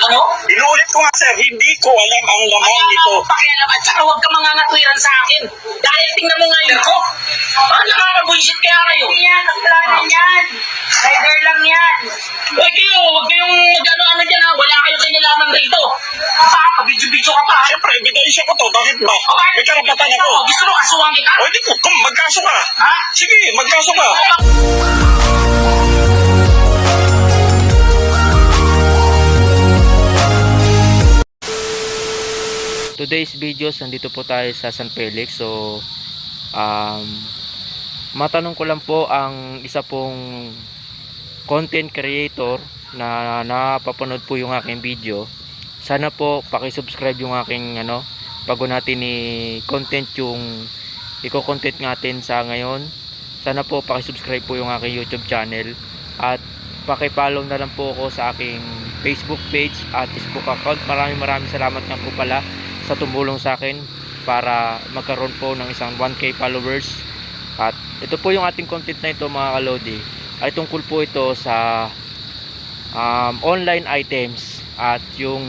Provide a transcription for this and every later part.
Ano? Inuulit ko nga sir, hindi ko alam ang laman Kaya nga nito. ako pakialam at saka huwag ka mangangatwiran sa akin. Dahil tingnan mo nga yung ko. Nakakabuisit kaya kayo. Hindi yan, kasalanan yan. Rider lang yan. Huwag kayo, huwag kayong mag-ano dyan ha. Wala kayo kinalaman rito. Pabidyo-bidyo ka pa ha. Siyempre, ebidensya ko to. Bakit ba? O, bakit? May karapatan ako. Gusto mo kasuhan kita? O, hindi ko. Kung magkaso ka. Ha? Sige, magkaso ka. Today's videos, nandito po tayo sa San Felix. So matanong ko lang po ang isa pong content creator na napapanood po yung aking video. Sana po paki-subscribe yung aking bago natin i-content yung i-content natin sa ngayon. Sana po paki-subscribe po yung aking YouTube channel at paki-follow na lang po ako sa aking Facebook page at Facebook account. Maraming salamat nga po pala sa tumulong sa akin para magkaroon po ng isang 1K followers. At ito po yung ating content na ito mga kalodi, ay tungkol po ito sa online items at yung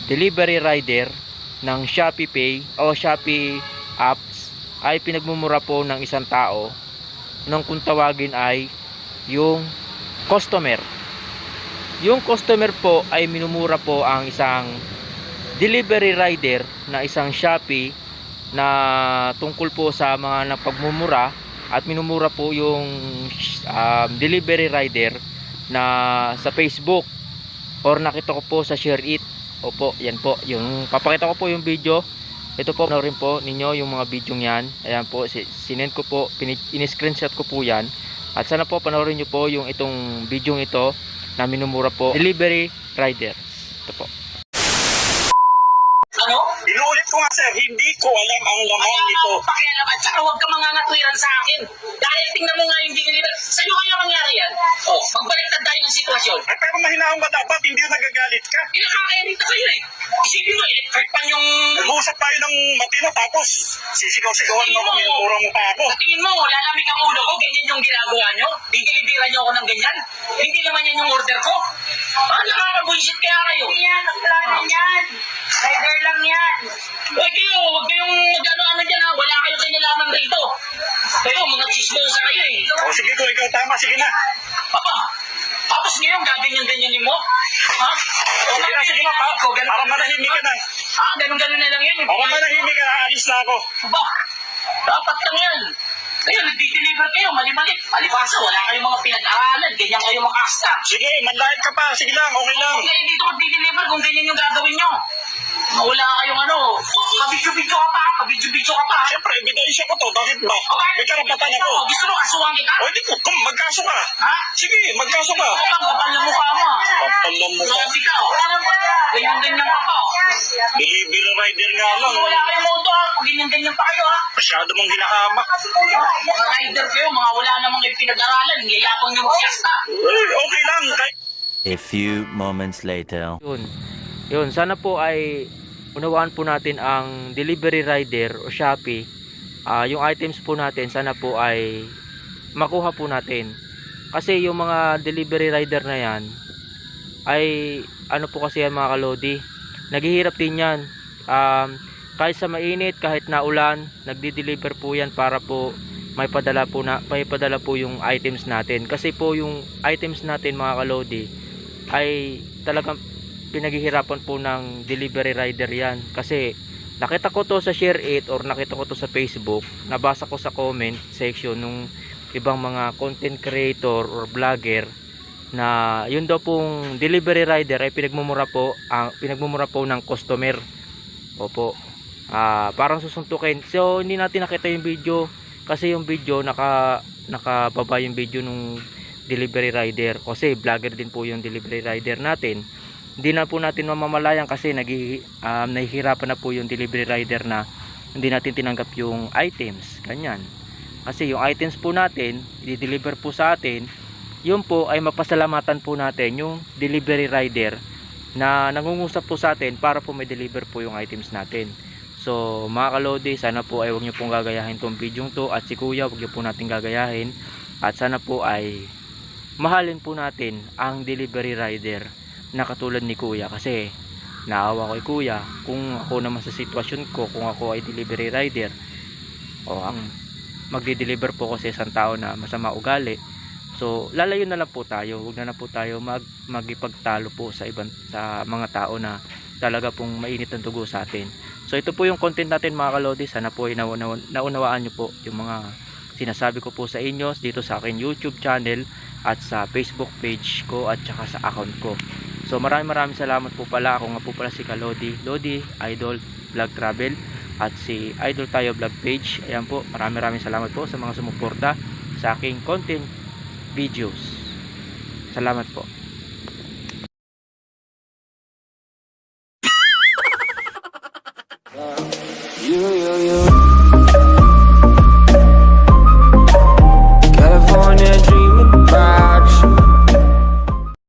delivery rider ng Shopee Pay o Shopee apps ay pinagmumura po ng isang tao nang kung tawagin ay yung customer. Yung customer po ay minumura po ang isang delivery rider na isang Shopee na tungkol po sa mga napagmumura at minumura po yung delivery rider na sa Facebook or nakita ko po sa Share It. Opo, yan po yung papakita ko po yung video. Ito po, panoorin po ninyo yung mga video yan. Ayan po, sinend ko po, in-screenshot ko po yan. At sana po panoorin nyo po yung itong video ito na minumura po delivery rider. Ito po. Ano? Inuulit ko nga sir, hindi ko alam ang laman Kaya nga nito. ako pakialam at saka huwag ka mangangatwiran sa akin. Dahil tingnan mo nga yung diniliver. Sa'yo kaya mangyari yan. O, magbaliktad tayo ng sitwasyon. Ay, pero mahinahon ka dapat, hindi nagagalit ka. Nakakairita kayo eh. Isipin mo, electric pan yung... Nag-uusap tayo ng matino tapos sisigaw-sigawan mo ako, minumura mo pa ako. Sa tingin mo, lalamig ang ulo ko, ganyan yung ginagawa nyo? Didiliveran nyo ako ng ganyan? Hindi naman yan yung order ko. Nakakabuisit kaya kayo. Hindi yan, kasalanan yan. Rider lang yan. Huwag kayong mag-ano dyan ha. Wala kayo kinalaman rito. Kayo, mga chismosa kayo eh. O sige, kung ikaw tama, sige na. Papa, tapos ngayon gaganyan-ganyanin mo? Ha? Sige na, pa. Para manahimik ka na. Ganun-ganun na lang yan. Para manahimik ka na, alis na ako. Ba, dapat lang yan. Kayo, nagdi-deliver kayo, mali-mali. Palibasa, wala kayong mga pinag-aralan. Ganyan kayo makasta. Sige, manlait ka pa. Sige lang, okay lang. Kung kayo dito magdi-deliver, kung ganyan yung gagawin nyo. Wala kayong pabidyo-bidyo ka pa. Pabidyo-bidyo ka pa. Siyempre, ebidensya ko to. Bakit ba? O, bakit? May karapatan ako. Gusto mo kasuhan kita? O hindi ko. Kung magkaso ka. Ha? Sige, magkaso ka. Kapal na mukha mo. Kapal ng mukha. Grabe ka. Ganyan-ganyan ka pa. Delivery rider nga lang. Wala kayong moto ha. Ganyan-ganyan pa kayo ha. Masyado mong hinahamak. Mga rider kayo, mga wala namang kayo pinag-aralan. Yayabang nyo magsiyasta. Okay lang. A few moments later. Yun, sana po ay unawaan po natin ang delivery rider o Shopee. Yung items po natin sana po ay makuha po natin. Kasi yung mga delivery rider na yan ay ano po kasi yan mga kalodi, naghihirap din yan. Kahit sa mainit, kahit na ulan, nagdi-deliver po yan para po may padala po yung items natin. Kasi po yung items natin mga kalodi ay talagang pinaghihirapan po ng delivery rider yan. Kasi nakita ko to sa Share It or nakita ko to sa Facebook, nabasa ko sa comment section nung ibang mga content creator or vlogger na yun daw pong delivery rider ay pinagmumura po ng customer. Opo, parang susuntukin. So hindi natin nakita yung video kasi yung video nakababa yung video nung delivery rider kasi vlogger din po yung delivery rider natin. Hindi na po natin mamamalayan kasi nahihirapan na po yung delivery rider na hindi natin tinanggap yung items, ganyan. Kasi yung items po natin i-deliver po sa atin, yun po ay mapasalamatan po natin yung delivery rider na nangungusap po sa atin para po may deliver po yung items natin. So mga kalodi, sana po ay huwag nyo pong gagayahin tong video to, at si kuya huwag nyo po natin gagayahin, at sana po ay mahalin po natin ang delivery rider. na katulad ni kuya, kasi naawa ko kay kuya. Kung ako naman sa sitwasyon ko, kung ako ay delivery rider o ang magde-deliver po ko sa isang tao na masama ugali, so lalayo na lang po tayo. Huwag na po tayo magipagtalo po sa mga tao na talaga pong mainit ang dugo sa atin. So ito po yung content natin mga kalodi. Sana po ay naunawaan nyo po yung mga sinasabi ko po sa inyo dito sa akin YouTube channel at sa Facebook page ko at saka sa account ko. So maraming salamat po pala. Ako nga po pala si Kalodi, Lodi Idol Vlog Travel, at si Idol Tayo Vlog page. Ayan po, maraming salamat po sa mga sumuporta sa aking content videos. Salamat po.